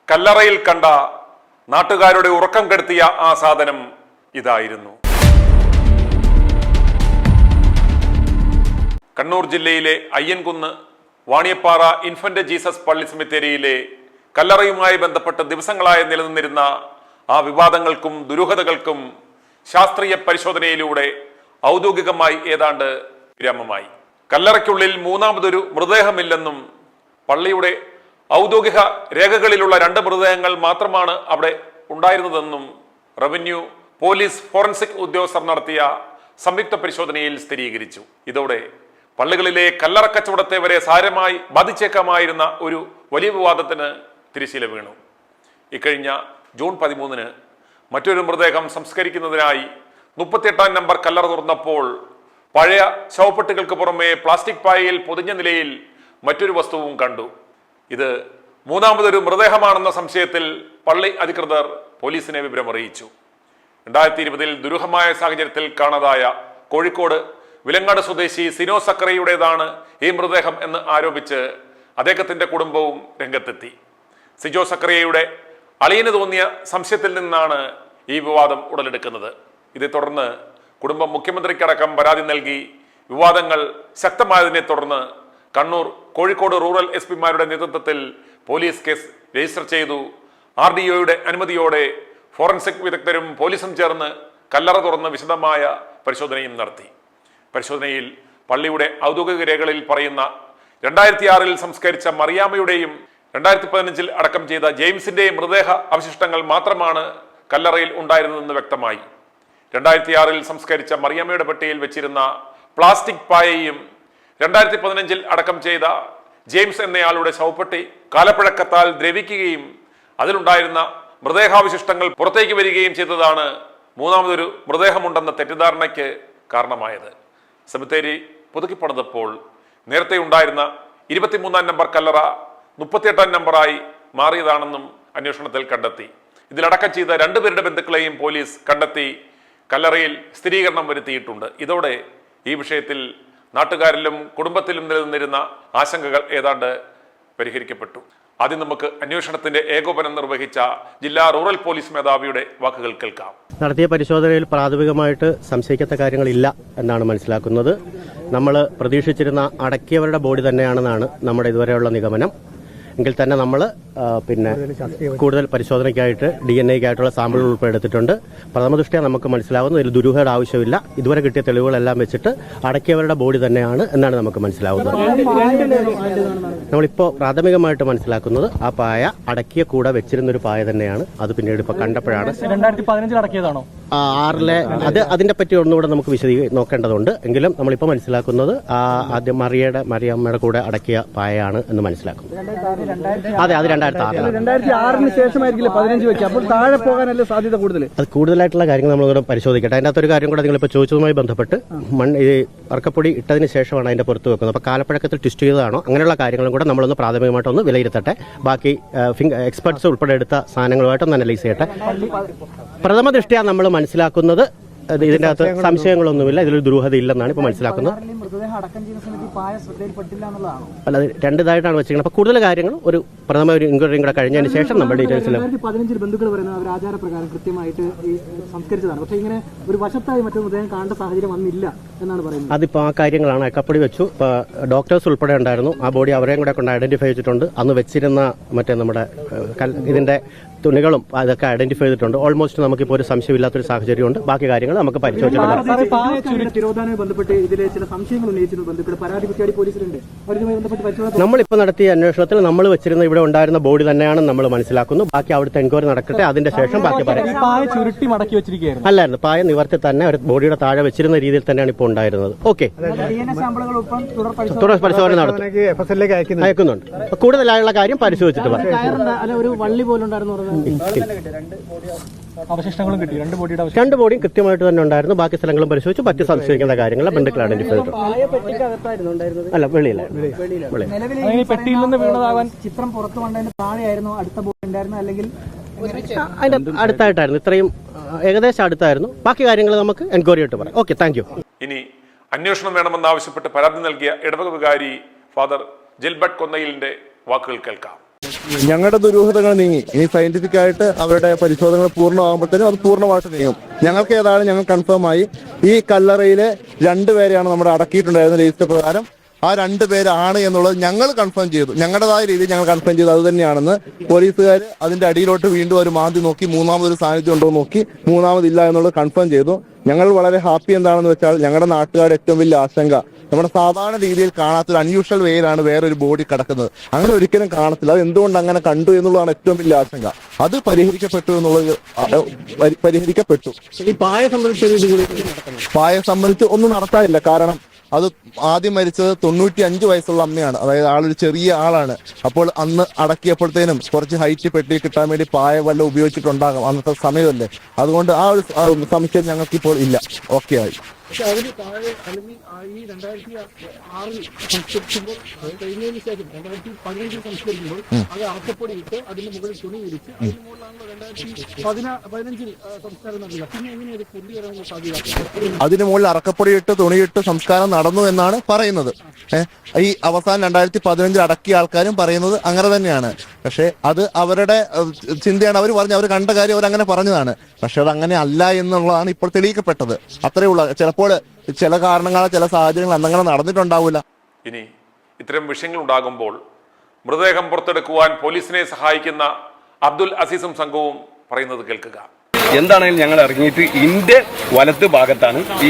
കല്ലറയിൽ കണ്ട നാട്ടുകാരുടെ ഉറക്കം കെടുത്തിയ ആ സാധനം ഇതായിരുന്നു. കണ്ണൂർ ജില്ലയിലെ അയ്യൻകുന്ന് വാണിയപ്പാറ ഇൻഫന്റ് ജീസസ് പള്ളി സെമിത്തേരിയിലെ കല്ലറയുമായി ബന്ധപ്പെട്ട് ദിവസങ്ങളായി നിലനിന്നിരുന്ന ആ വിവാദങ്ങൾക്കും ദുരൂഹതകൾക്കും ശാസ്ത്രീയ പരിശോധനയിലൂടെ ഔദ്യോഗികമായി ഏതാണ്ട് വിരാമമായി. കല്ലറയ്ക്കുള്ളിൽ മൂന്നാമതൊരു മൃതദേഹമില്ലെന്നും പള്ളിയുടെ ഔദ്യോഗിക രേഖകളിലുള്ള 2 മൃതദേഹങ്ങൾ മാത്രമാണ് അവിടെ ഉണ്ടായിരുന്നതെന്നും റവന്യൂ, പോലീസ്, ഫോറൻസിക് ഉദ്യോഗസ്ഥർ നടത്തിയ സംയുക്ത പരിശോധനയിൽ സ്ഥിരീകരിച്ചു. ഇതോടെ പള്ളികളിലെ കല്ലറ കച്ചവടത്തെ വരെ സാരമായി ബാധിച്ചേക്കാമായിരുന്ന ഒരു വലിയ വിവാദത്തിന് തിരശ്ശീല വീണു. ഇക്കഴിഞ്ഞ ജൂൺ 13 മറ്റൊരു മൃതദേഹം സംസ്കരിക്കുന്നതിനായി 38-ാം നമ്പർ കല്ലറ തുറന്നപ്പോൾ പഴയ ശവപ്പെട്ടികൾക്ക് പുറമെ പ്ലാസ്റ്റിക് പായയിൽ പൊതിഞ്ഞ നിലയിൽ മറ്റൊരു വസ്തുവും കണ്ടു. ഇത് മൂന്നാമതൊരു മൃതദേഹമാണെന്ന സംശയത്തിൽ പള്ളി അധികൃതർ പോലീസിനെ വിവരമറിയിച്ചു. 2020 ദുരൂഹമായ സാഹചര്യത്തിൽ കാണാതായ കോഴിക്കോട് വിലങ്ങാട് സ്വദേശി സിനോ സക്കറിയുടേതാണ് ഈ മൃതദേഹം എന്ന് ആരോപിച്ച് അദ്ദേഹത്തിന്റെ കുടുംബവും രംഗത്തെത്തി. സിജോ സക്കറിയയുടെ അളിയന് തോന്നിയ സംശയത്തിൽ നിന്നാണ് ഈ വിവാദം ഉടലെടുക്കുന്നത്. ഇതേ തുടർന്ന് കുടുംബം മുഖ്യമന്ത്രിക്കടക്കം പരാതി നൽകി. വിവാദങ്ങൾ ശക്തമായതിനെ തുടർന്ന് കണ്ണൂർ, കോഴിക്കോട് റൂറൽ SP-മാരുടെ നേതൃത്വത്തിൽ പോലീസ് കേസ് രജിസ്റ്റർ ചെയ്തു. RDOയുടെ അനുമതിയോടെ ഫോറൻസിക് വിദഗ്ധരും പോലീസും ചേർന്ന് കല്ലറ തുറന്ന് വിശദമായ പരിശോധനയും നടത്തി. പരിശോധനയിൽ പള്ളിയുടെ ഔദ്യോഗിക രേഖകളിൽ പറയുന്ന 2006 സംസ്കരിച്ച മറിയാമ്മയുടെയും 2015 അടക്കം ചെയ്ത ജെയിംസിന്റെയും മൃതദേഹ അവശിഷ്ടങ്ങൾ മാത്രമാണ് കല്ലറയിൽ ഉണ്ടായിരുന്നതെന്ന് വ്യക്തമായി. 2006 സംസ്കരിച്ച മറിയാമ്മയുടെ പെട്ടിയിൽ വെച്ചിരുന്ന പ്ലാസ്റ്റിക് പായയും 2015 അടക്കം ചെയ്ത ജെയിംസ് എന്നയാളുടെ ശവപ്പെട്ടി കാലപ്പഴക്കത്താൽ ദ്രവിക്കുകയും അതിലുണ്ടായിരുന്ന മൃതദേഹാവശിഷ്ടങ്ങൾ പുറത്തേക്ക് വരികയും ചെയ്തതാണ് മൂന്നാമതൊരു മൃതദേഹമുണ്ടെന്ന തെറ്റിദ്ധാരണയ്ക്ക് കാരണമായത്. സെമിത്തേരി പുതുക്കിപ്പണിതപ്പോൾ നേരത്തെ ഉണ്ടായിരുന്ന 23-ാം നമ്പർ കല്ലറ 38-ാം നമ്പറായി മാറിയതാണെന്നും അന്വേഷണത്തിൽ കണ്ടെത്തി. ഇതിലടക്കം ചെയ്ത 2 പേരുടെ ബന്ധുക്കളെയും പോലീസ് കണ്ടെത്തി കല്ലറയിൽ സ്ഥിരീകരണം വരുത്തിയിട്ടുണ്ട്. ഇതോടെ ഈ വിഷയത്തിൽ നാട്ടുകാരിലും കുടുംബത്തിലും നിലനിന്നിരുന്ന ആശങ്കകൾ ഏതാണ്ട് പരിഹരിക്കപ്പെട്ടു. ആദ്യം നമുക്ക് അന്വേഷണത്തിന്റെ ഏകോപനം നിർവഹിച്ച ജില്ലാ റൂറൽ പോലീസ് മേധാവിയുടെ വാക്കുകൾ കേൾക്കാം. നടത്തിയ പരിശോധനയിൽ പ്രാഥമികമായിട്ട് സംശയിക്കാത്ത കാര്യങ്ങളില്ല എന്നാണ് മനസ്സിലാക്കുന്നത്. നമ്മൾ പ്രതീക്ഷിച്ചിരുന്ന അടക്കിയവരുടെ ബോഡി തന്നെയാണെന്നാണ് നമ്മുടെ ഇതുവരെയുള്ള നിഗമനം. എങ്കിൽ തന്നെ നമ്മൾ കൂടുതൽ പരിശോധനയ്ക്കായിട്ട് DNA-ക്കായിട്ടുള്ള സാമ്പിളുകൾ ഉൾപ്പെടെ എടുത്തിട്ടുണ്ട്. പ്രഥമദൃഷ്ട്യാ നമുക്ക് മനസ്സിലാവുന്നു ഇതിൽ ദുരൂഹയുടെ ആവശ്യമില്ല. ഇതുവരെ കിട്ടിയ തെളിവുകളെല്ലാം വെച്ചിട്ട് അടക്കിയവരുടെ ബോഡി തന്നെയാണ് എന്നാണ് നമുക്ക് മനസ്സിലാവുന്നത്. നമ്മളിപ്പോൾ പ്രാഥമികമായിട്ട് മനസ്സിലാക്കുന്നത് ആ പായ അടക്കിയ കൂടെ വെച്ചിരുന്നൊരു പായ തന്നെയാണ്. അത് പിന്നീട് ഇപ്പൊ കണ്ടപ്പോഴാണ് 2015 അടക്കിയതാണോ 6 അത് അതിനെ പറ്റി ഒന്നുകൂടെ നമുക്ക് നോക്കേണ്ടതുണ്ട്. എങ്കിലും നമ്മളിപ്പോൾ മനസ്സിലാക്കുന്നത് ആദ്യം മറിയമ്മയുടെ കൂടെ അടക്കിയ പായയാണ് എന്ന് മനസ്സിലാക്കുന്നു. അതെ, അത് 2006 ശേഷമായിരിക്കില്ല 15 വെക്കുക. അപ്പോൾ താഴെ പോകാനല്ലേ സാധ്യത കൂടുതൽ? അത് കൂടുതലായിട്ടുള്ള കാര്യങ്ങൾ നമ്മളിവിടെ പരിശോധിക്കട്ടെ. അതിൻ്റെ അകത്തൊരു കാര്യം കൂടെ നിങ്ങളിപ്പോൾ ചോദിച്ചതുമായി ബന്ധപ്പെട്ട് ഈ അറക്കപ്പൊടി ഇട്ടതിന് ശേഷമാണ് അതിന്റെ പുറത്ത് വെക്കുന്നത്. അപ്പോൾ കാലപ്പഴക്കത്തിൽ ട്വിസ്റ്റ് ചെയ്തതാണോ അങ്ങനെയുള്ള കാര്യങ്ങളും കൂടെ നമ്മളൊന്ന് പ്രാഥമികമായിട്ടൊന്ന് വിലയിരുത്തട്ടെ. ബാക്കി എക്സ്പെർട്സ് ഉൾപ്പെടെ എടുത്ത സാധനങ്ങളുമായിട്ടൊന്ന് അനലൈസ് ചെയ്യട്ടെ. പ്രഥമ ദൃഷ്ട്യാ നമ്മൾ മനസ്സിലാക്കുന്നത് ഇതിന്റെ അകത്ത് സംശയങ്ങളൊന്നുമില്ല, ഇതിലൊരു ദുരൂഹത ഇല്ലെന്നാണ് ഇപ്പൊ മനസ്സിലാക്കുന്നത്. അല്ല, അത് 2 ഇതായിട്ടാണ് വെച്ചിരിക്കുന്നത്. അപ്പൊ കൂടുതൽ കാര്യങ്ങൾ ഒരു പ്രഥമ ഒരു ഇൻക്വയറിയും കൂടെ കഴിഞ്ഞതിന് ശേഷം നമ്മൾ ഡീറ്റെയിൽസിൽ 2015 ബന്ധുക്കൾ പറയുന്നത് അവർ ആചാരപ്രകാരം കൃത്യമായിട്ട് സംസ്കരിച്ചതാണ്. പക്ഷേ ഇങ്ങനെ ഒരു വശത്തായി മറ്റൊരു മൃതദേഹം കാണേണ്ട സാഹചര്യം വന്നില്ല എന്നാണ് പറയുന്നത്. അതിപ്പോ ആ കാര്യങ്ങളാണ് അക്കപ്പൊടി വെച്ചു. ഡോക്ടേഴ്സ് ഉൾപ്പെടെ ഉണ്ടായിരുന്നു. ആ ബോഡി അവരെയും കൂടെ കൊണ്ട് ഐഡന്റിഫൈ ചെയ്തിട്ടുണ്ട്. അന്ന് വെച്ചിരുന്ന മറ്റേ നമ്മുടെ ഇതിന്റെ തുണികളും അതൊക്കെ ഐഡന്റിഫൈ ചെയ്തിട്ടുണ്ട്. ഓൾമോസ്റ്റ് നമുക്കിപ്പോൾ ഒരു സംശയമില്ലാത്തൊരു സാഹചര്യമുണ്ട്. ബാക്കി കാര്യങ്ങൾ നമുക്ക് നമ്മളിപ്പോൾ നടത്തിയ അന്വേഷണത്തിൽ നമ്മൾ വെച്ചിരുന്ന ഇവിടെ ഉണ്ടായിരുന്ന ബോഡി തന്നെയാണെന്ന് നമ്മൾ മനസ്സിലാക്കുന്നു. ബാക്കി അവിടുത്തെ എൻക്വയറി നടക്കട്ടെ, അതിന്റെ ശേഷം ബാക്കി പറയാം. അല്ലായിരുന്നു, പായ നിവർത്തി തന്നെ ഒരു ബോഡിയുടെ താഴെ വെച്ചിരുന്ന രീതിയിൽ തന്നെയാണ് ഇപ്പോൾ ഉണ്ടായിരുന്നത്. ഓക്കെ, തുടർ പരിശോധന നടത്തും, അയക്കുന്നുണ്ട്. കൂടുതലായുള്ള കാര്യം പരിശോധിച്ചിട്ട് പറയാം. അവശിഷ്ടങ്ങളും കിട്ടി, 2 ബോഡിയും കൃത്യമായിട്ട് തന്നെ ഉണ്ടായിരുന്നു. ബാക്കി സ്ഥലങ്ങളും പരിശോധിച്ചു. മറ്റ് സംശയിക്കുന്ന കാര്യങ്ങൾ ബന്ധുക്കൾ ഐഡന്റിഫൈ ചെയ്തിട്ടുണ്ട്. അല്ല, വെളിയിലായിരുന്നു. പെട്ടിയിൽ നിന്ന് വീണതാവാൻ ചിത്രം പുറത്തു വന്നതിന് താഴെയായിരുന്നു അടുത്ത ബോഡി ഉണ്ടായിരുന്നു, അല്ലെങ്കിൽ അതിന്റെ അടുത്തായിട്ടായിരുന്നു. ഇത്രയും ഏകദേശം അടുത്തായിരുന്നു. ബാക്കി കാര്യങ്ങൾ നമുക്ക് എൻക്വയറി ആയിട്ട് പറയാം. Okay, thank you. ഇനി അന്വേഷണം വേണമെന്നാവശ്യപ്പെട്ട് പരാതി നൽകിയ ഇടവക വികാരി ഫാദർ ജിൽബർട്ട് കൊന്നയിലിന്റെ വാക്കുകൾ കേൾക്കാം. ഞങ്ങളുടെ ദുരൂഹതകൾ നീങ്ങി. ഇനി സയന്റിഫിക് ആയിട്ട് അവരുടെ പരിശോധനകൾ പൂർണ്ണമാകുമ്പോഴത്തേനും അത് പൂർണ്ണമായിട്ട് നീങ്ങും. ഞങ്ങൾക്ക് ഏതാണ് ഞങ്ങൾ കൺഫേം ആയി ഈ കല്ലറയിലെ 2 പേരെയാണ് നമ്മുടെ അടക്കിയിട്ടുണ്ടായിരുന്ന രജിസ്റ്റർ പ്രകാരം. ആ 2 പേരാണ് എന്നുള്ളത് ഞങ്ങൾ കൺഫേം ചെയ്തു. ഞങ്ങളുടേതായ രീതിയിൽ ഞങ്ങൾ കൺഫേം ചെയ്തു അത് തന്നെയാണെന്ന്. പോലീസുകാർ അതിന്റെ അടിയിലോട്ട് വീണ്ടും ഒരു മാന്തി നോക്കി, മൂന്നാമതൊരു സാന്നിധ്യം ഉണ്ടോ നോക്കി, മൂന്നാമതില്ല എന്നുള്ളത് കൺഫേം ചെയ്തു. ഞങ്ങൾ വളരെ ഹാപ്പി എന്താണെന്ന് വെച്ചാൽ ഞങ്ങളുടെ നാട്ടുകാരുടെ ഏറ്റവും വലിയ ആശങ്ക നമ്മുടെ സാധാരണ രീതിയിൽ കാണാത്തൊരു അൺയൂഷ്വൽ വേയിലാണ് വേറൊരു ബോഡി കിടക്കുന്നത്. അങ്ങനെ ഒരിക്കലും കാണത്തില്ല. അത് എന്തുകൊണ്ട് അങ്ങനെ കണ്ടു എന്നുള്ളതാണ് ഏറ്റവും വലിയ ആശങ്ക. അത് പരിഹരിക്കപ്പെട്ടു എന്നുള്ളത് പരിഹരിക്കപ്പെട്ടു. ഈ പായ സംബന്ധിച്ച് ഒന്നും നടത്താനില്ല. കാരണം അത് ആദ്യം മരിച്ചത് 95 വയസ്സുള്ള അമ്മയാണ്. അതായത് ആളൊരു ചെറിയ ആളാണ്. അപ്പോൾ അന്ന് അടക്കിയപ്പോഴത്തേനും കുറച്ച് ഹൈറ്റ് പെട്ടി കിട്ടാൻ വേണ്ടി പായ വല്ല ഉപയോഗിച്ചിട്ടുണ്ടാകാം, അന്നത്തെ സമയമല്ലേ. അതുകൊണ്ട് ആ ഒരു സംശയം ഞങ്ങൾക്കിപ്പോൾ ഇല്ല. ഓക്കെ ആയി. പക്ഷെ അതിന് താഴെ അല്ലെങ്കിൽ ഈ 2006 സംസ്കരിക്കുമ്പോൾ കഴിഞ്ഞതിന് ശേഷം 2015 സംസ്കരിക്കുമ്പോൾ അത് അറക്കപ്പൊടി ഇട്ട് അതിന്റെ മുകളിൽ തുണി വിരിച്ച് അതിന് മുകളിലാണല്ലോ 2015 സംസ്കാരം നടത്തുക. പിന്നെ എങ്ങനെ ഇത് കൊണ്ടുവരാനുള്ള സാധ്യത? അതിന് മുകളിൽ അറക്കപ്പൊടി ഇട്ട് തുണിയിട്ട് സംസ്കാരം നടന്നു എന്നാണ് പറയുന്നത്. ഈ അവസാനം 2015 അടക്കിയ ആൾക്കാരും പറയുന്നത് അങ്ങനെ തന്നെയാണ്. പക്ഷെ അത് അവരുടെ ചിന്തയാണ്. അവർ അവർ കണ്ട കാര്യം അവരങ്ങനെ പറഞ്ഞതാണ്. പക്ഷെ അത് അങ്ങനെ അല്ല എന്നുള്ളതാണ് ഇപ്പോൾ തെളിയിക്കപ്പെട്ടത്. അത്രയുള്ള ചിലപ്പോൾ ചില കാരണങ്ങളാൽ ചില സാഹചര്യങ്ങൾ അന്നങ്ങനെ നടന്നിട്ടുണ്ടാവില്ല. ഇനി ഇത്തരം വിഷയങ്ങൾ ഉണ്ടാകുമ്പോൾ മൃതദേഹം പുറത്തെടുക്കുവാൻ പോലീസിനെ സഹായിക്കുന്ന അബ്ദുൽ അസീസും സംഘവും പറയുന്നത് കേൾക്കുക. എന്താണെങ്കിലും ഞങ്ങൾ ഇറങ്ങിയിട്ട് ഇതിന്റെ വലത്ത് ഭാഗത്താണ് ഈ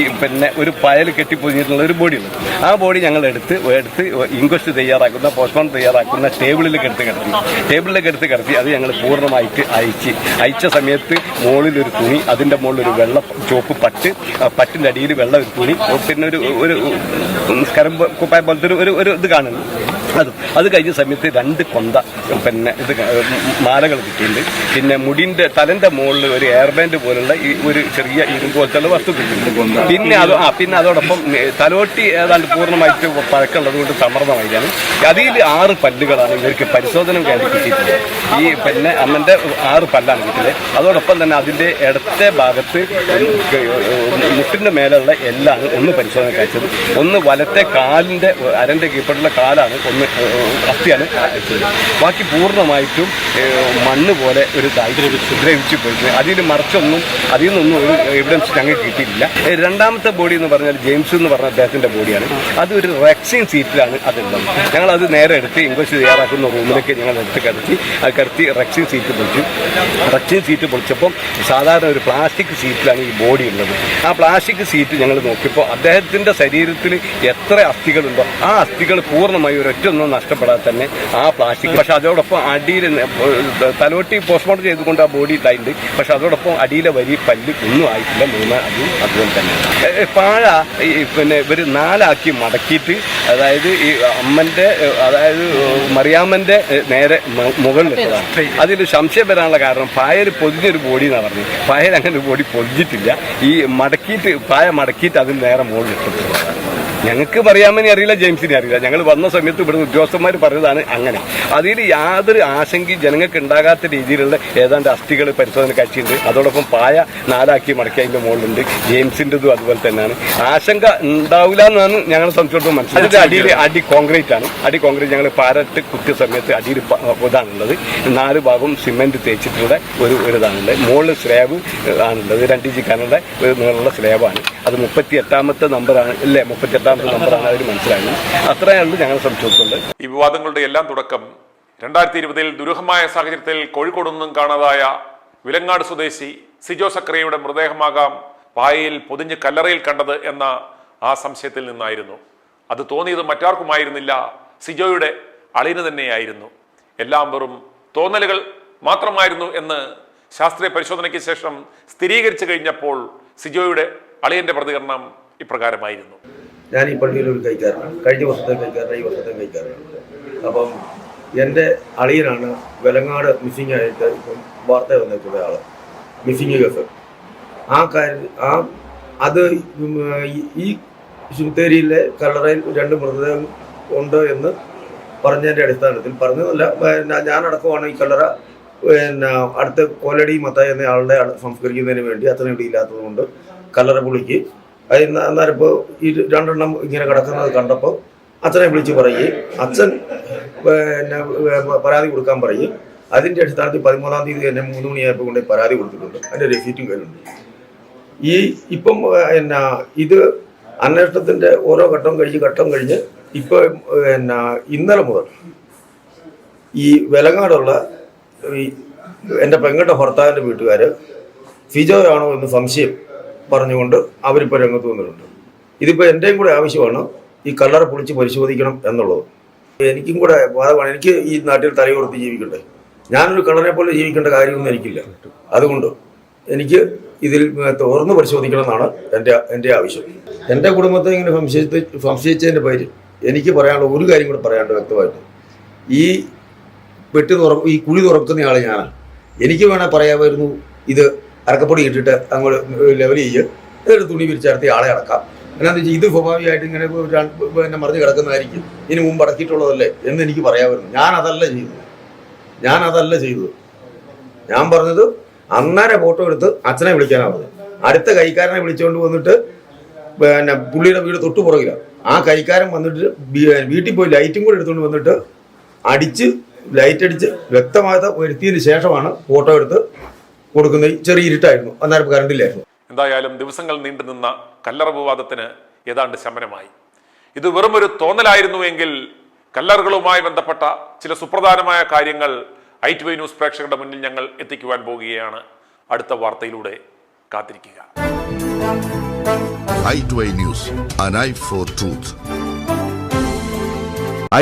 ഒരു പയൽ കെട്ടിപ്പൊതിഞ്ഞിട്ടുള്ള ഒരു ബോഡി ഉള്ളത്. ആ ബോഡി ഞങ്ങൾ എടുത്ത് ഇൻക്വസ്റ്റ് തയ്യാറാക്കുന്ന പോസ്റ്റ്മോർട്ടം തയ്യാറാക്കുന്ന ടേബിളിലേക്ക് എടുത്ത് കിടത്തി അത് ഞങ്ങൾ പൂർണ്ണമായിട്ട് അയച്ച സമയത്ത് മുകളിലൊരു തുണി, അതിന്റെ മുകളിലൊരു വെള്ള ചുവപ്പ് പട്ടിന്റെ അടിയിൽ വെള്ള ഒരു തുണി, പിന്നെ ഒരു സ്കരം കുപ്പായ പോലത്തെ ഒരു ഇത് കാണുന്നു. അത് കഴിഞ്ഞ സമയത്ത് 2 കൊന്ത ഇത് മാലകൾ കിട്ടിയിട്ടുണ്ട്. പിന്നെ മുടിന്റെ തലന്റെ മുകളിൽ ഒരു എയർ ബാൻഡ് പോലുള്ള ഈ ഒരു ചെറിയ ഇരുമ്പ് പോലത്തെ വസ്തു കിട്ടിയിട്ടുണ്ട്. പിന്നെ അതോടൊപ്പം തലോട്ടി ഏതാണ്ട് പൂർണ്ണമായിട്ട് പഴക്കമുള്ളത് കൊണ്ട് സമ്മർദ്ദമായിരിക്കാണ്. അതിൽ 6 പല്ലുകളാണ് ഇവർക്ക് പരിശോധന വേണ്ടി കിട്ടിയിട്ടുള്ളത്. ഈ അമ്മന്റെ 6 പല്ലാണ് കിട്ടിയത്. അതോടൊപ്പം തന്നെ അതിന്റെ ഇടത്തെ ഭാഗത്ത് മുട്ടിന്റെ മേലുള്ള എല്ലാണ് ഒന്ന് പരിശോധന കഴിച്ചത്. ഒന്ന് വലത്തെ കാലിന്റെ അരന്റെ കീഴ്പ്പെട്ടുള്ള കാലാണ്, ഒന്ന് അസ്ഥിയാണ് അയച്ചത്. ബാക്കി പൂർണ്ണമായിട്ടും മണ്ണ് പോലെ ഒരു ദ്രവിച്ചു പോയിരുന്നു. അതിൽ നിന്നൊന്നും ഒരു എവിഡൻസ് ഞങ്ങൾക്ക് കിട്ടിയിട്ടില്ല. രണ്ടാമത്തെ ബോഡി എന്ന് പറഞ്ഞാൽ ജെയിംസ് എന്ന് പറഞ്ഞ അദ്ദേഹത്തിന്റെ ബോഡിയാണ്. അതൊരു റെക്സിൻ സീറ്റിലാണ് അതുള്ളത്. ഞങ്ങൾ അത് നേരെ എടുത്ത് ഇൻക്വസ്റ്റ് തയ്യാറാക്കുന്ന റൂമിലേക്ക് ഞങ്ങൾ കിടത്തി റെക്സിൻ സീറ്റ് പൊളിച്ചപ്പോൾ സാധാരണ ഒരു പ്ലാസ്റ്റിക് സീറ്റിലാണ് ഈ ബോഡി ഉള്ളത്. ആ പ്ലാസ്റ്റിക് സീറ്റ് ഞങ്ങൾ നോക്കിയപ്പോൾ അദ്ദേഹത്തിന്റെ ശരീരത്തിൽ എത്ര അസ്ഥികളുണ്ടോ ആ അസ്ഥികൾ പൂർണ്ണമായി ഒരൊറ്റൊന്നും നഷ്ടപ്പെടാതെ തന്നെ ആ പ്ലാസ്റ്റിക്. പക്ഷെ അതോടൊപ്പം അടിയിൽ തലോട്ടി പോസ്റ്റ്മോർട്ടം ചെയ്തുകൊണ്ട് ആ ബോഡി ഇതായിട്ടുണ്ട്. പക്ഷെ അതോടൊപ്പം അടിയിലെ വരി പല്ല് ഒന്നും ആയിട്ടില്ല. 3 അതും അതുപോലെ തന്നെ പാഴ ഇവർ 4 ആക്കി മടക്കിയിട്ട്, അതായത് ഈ അമ്മന്റെ അതായത് മറിയാമ്മന്റെ നേരെ മുകളിലിട്ടതാണ്. അതിൽ സംശയം വരാനുള്ള കാരണം പായൽ പൊതിഞ്ഞൊരു ബോഡി എന്നാണ് പറഞ്ഞത്. പായൽ അങ്ങനെ ഒരു ബോഡി പൊതിഞ്ഞിട്ടില്ല. ഈ പായ മടക്കിയിട്ട് അതിന് നേരെ മുകളിലിട്ടിട്ടുള്ളതാണ്. ഞങ്ങൾക്ക് പറയാമെന്ന് അറിയില്ല, ജെയിംസിനെ അറിയില്ല. ഞങ്ങൾ വന്ന സമയത്ത് ഇവിടുന്ന് ഉദ്യോഗസ്ഥന്മാർ പറഞ്ഞതാണ് അങ്ങനെ. അതിൽ യാതൊരു ആശങ്കയും ജനങ്ങൾക്ക് ഉണ്ടാകാത്ത രീതിയിലുള്ള ഏതാണ്ട് അസ്ഥികൾ പരിശോധന കഴിച്ചിട്ടുണ്ട്. അതോടൊപ്പം പായ 4 ആക്കി മടക്കി അതിന്റെ മുകളിലുണ്ട്. ജെയിംസിൻ്റെതും അതുപോലെ തന്നെയാണ്. ആശങ്ക ഉണ്ടാവില്ല എന്നാണ് ഞങ്ങളെ സംബന്ധിച്ചിടത്തോളം മനസ്സിലായത്. അതിന്റെ അടി കോൺക്രീറ്റ് ആണ്. കോൺക്രീറ്റ് ഞങ്ങൾ പാരട്ട് കുത്തിയ സമയത്ത് അടിയിൽ ഇതാണുള്ളത്. 4 ഭാഗവും സിമെന്റ് തേച്ചിട്ടുള്ള ഒരു ഇതാണുള്ളത്. മുകളിൽ സ്ലാബ് ആണുള്ളത്. 2 ഇഞ്ച് കനയുടെ ഒരു നീളമുള്ള സ്ലാബാണ്. അത് 38ാമത്തെ നമ്പറാണ് അല്ലേ, 38ാമത്തെ നമ്പറാണ് അതിൽ മനസ്സിലായത്. അത്രയാണ് ഞങ്ങളെ സംബന്ധിച്ചിടത്തോളം. ഈ വിവാദങ്ങളുടെ എല്ലാം തുടക്കം 2020 ദുരൂഹമായ സാഹചര്യത്തിൽ കോഴിക്കോട് നിന്നും കാണാതായ വിലങ്ങാട് സ്വദേശി സിജോ സക്രിയയുടെ മൃതദേഹമാകാം പായയിൽ പൊതിഞ്ഞ് കല്ലറയിൽ കണ്ടത് എന്ന ആ സംശയത്തിൽ നിന്നായിരുന്നു. അത് തോന്നിയത് മറ്റാർക്കുമായിരുന്നില്ല, സിജോയുടെ അളിന് തന്നെയായിരുന്നു. എല്ലാം വെറും തോന്നലുകൾ മാത്രമായിരുന്നു എന്ന് ശാസ്ത്രീയ പരിശോധനയ്ക്ക് ശേഷം സ്ഥിരീകരിച്ചു കഴിഞ്ഞപ്പോൾ സിജോയുടെ അളിയന്റെ പ്രതികരണം ഇപ്രകാരമായിരുന്നു. ഞാൻ ഈ പള്ളിയിൽ ഒരു കൈക്കാരനാണ്. കഴിഞ്ഞ വർഷത്തെ കൈക്കാരനാണ്, ഈ വർഷത്തെ കൈക്കാരനാണ്. അപ്പം എൻ്റെ അളിയനാണ് വിലങ്ങാട് മിസ്സിംഗ് ആയിട്ട് ഇപ്പം വാർത്ത വന്നിട്ടുള്ള ആൾ, മിസ്സിംഗ് കേസ്. അത് ഈ ശുദ്ധേരിയിലെ കല്ലറയിൽ 2 മൃതദേഹം ഉണ്ട് എന്ന് പറഞ്ഞതിൻ്റെ അടിസ്ഥാനത്തിൽ പറഞ്ഞതല്ല, ഞാനടക്കമാണ് ഈ കല്ലറ അടുത്ത കോലടി മത്തായി എന്ന ആളുടെ സംസ്കരിക്കുന്നതിന് വേണ്ടി അത്രയും ഇവിടെ ഇല്ലാത്തത് കൊണ്ട് കല്ലറ പുളിക്ക് അന്നേരം ഇപ്പോൾ ഈ 2 എണ്ണം ഇങ്ങനെ കിടക്കുന്നത് കണ്ടപ്പോൾ അച്ഛനെ വിളിച്ച് പറയുകയും അച്ഛൻ പിന്നെ പരാതി കൊടുക്കാൻ പറയും. അതിൻ്റെ അടിസ്ഥാനത്തിൽ 13-ാം തീയതി തന്നെ 3 മണിയായപ്പോൾ കൊണ്ട് പരാതി കൊടുത്തിട്ടുണ്ട്. അതിൻ്റെ റെസീറ്റും കയ്യിലുണ്ട്. ഇപ്പം പിന്നെ ഇത് അന്വേഷണത്തിൻ്റെ ഓരോ ഘട്ടം കഴിഞ്ഞ് ഇപ്പോൾ പിന്നെ ഇന്നലെ മുതൽ ഈ വെലങ്ങാടുള്ള എൻ്റെ പെങ്ങളുടെ ഭർത്താവിൻ്റെ വീട്ടുകാർ ഫിജോയാണോ എന്ന് സംശയം പറഞ്ഞുകൊണ്ട് അവരിപ്പോൾ രംഗത്ത് വന്നിട്ടുണ്ട്. ഇതിപ്പോൾ എൻ്റെയും കൂടെ ആവശ്യമാണ് ഈ കല്ലറ പൊളിച്ച് പരിശോധിക്കണം എന്നുള്ളത്. എനിക്കും കൂടെ വാദമാണ്. എനിക്ക് ഈ നാട്ടിൽ തലയുയർത്തി ജീവിക്കണ്ടേ. ഞാനൊരു കള്ളനെ പോലെ ജീവിക്കേണ്ട കാര്യമൊന്നും എനിക്കില്ല. അതുകൊണ്ട് എനിക്ക് ഇതിൽ തുറന്ന് പരിശോധിക്കണം എന്നാണ് എൻ്റെ ആവശ്യം. എൻ്റെ കുടുംബത്തെ ഇങ്ങനെ സംശയിച്ചതിൻ്റെ പേര് എനിക്ക് പറയാനുള്ള ഒരു കാര്യം കൂടെ പറയാനുണ്ട് വ്യക്തമായിട്ട്. ഈ ഈ കുഴി തുറക്കുന്നയാൾ ഞാനാണ്. എനിക്ക് വേണേൽ പറയാമായിരുന്നു ഇത് അരക്കപ്പൊടി ഇട്ടിട്ട് അങ്ങോട്ട് ലെവൽ ചെയ്യുക, എന്നിട്ട് തുണി വിരിച്ചടത്തി ആളെ അടക്കാം. എന്നാന്ന് വെച്ചാൽ ഇത് സ്വാഭാവികമായിട്ട് ഇങ്ങനെ പിന്നെ മറിഞ്ഞ് കിടക്കുന്നതായിരിക്കും, ഇനി മുമ്പ് അടക്കിയിട്ടുള്ളതല്ലേ എന്ന് എനിക്ക് പറയാമായിരുന്നു. ഞാനതല്ല ചെയ്തത്. ഞാൻ പറഞ്ഞത് അന്നേരം ഫോട്ടോ എടുത്ത് അച്ഛനെ വിളിക്കാനാണ് പറഞ്ഞത്. അടുത്ത കൈക്കാരനെ വിളിച്ചുകൊണ്ട് വന്നിട്ട് പിന്നെ പുള്ളിയുടെ വീട് തൊട്ട് പുറകിലാണ്. ആ കൈക്കാരൻ വന്നിട്ട് വീട്ടിൽ പോയി ലൈറ്റും കൂടെ എടുത്തുകൊണ്ട് വന്നിട്ട് ലൈറ്റ് അടിച്ച് വ്യക്തമായത് വരുത്തിയതിന് ശേഷമാണ് ഫോട്ടോ എടുത്ത് കൊടുക്കുന്നത്. ചെറിയ ഇരുട്ടായിരുന്നു, അന്നേരം കറണ്ടില്ലായിരുന്നു. എന്തായാലും ദിവസങ്ങൾ നീണ്ടുനിന്ന കല്ലറ വിവാദത്തിന് ഏതാണ്ട് ശമനമായി. ഇത് വെറുമൊരു തോന്നലായിരുന്നുവെങ്കിൽ കല്ലറുകളുമായി ബന്ധപ്പെട്ട ചില സുപ്രധാനമായ കാര്യങ്ങൾ i2i ന്യൂസ് പ്രേക്ഷകരുടെ മുന്നിൽ ഞങ്ങൾ എത്തിക്കുവാൻ പോകുകയാണ്. അടുത്ത വാർത്തയിലൂടെ കാത്തിരിക്കുക. i2i News, an eye for truth.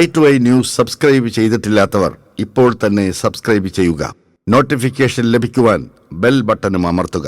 i2i News subscribe ചെയ്തിട്ടില്ലാത്തവർ ഇപ്പോൾ തന്നെ സബ്സ്ക്രൈബ് ചെയ്യുക. നോട്ടിഫിക്കേഷൻ ലഭിക്കുവാൻ ബെൽ ബട്ടണും അമർത്തുക.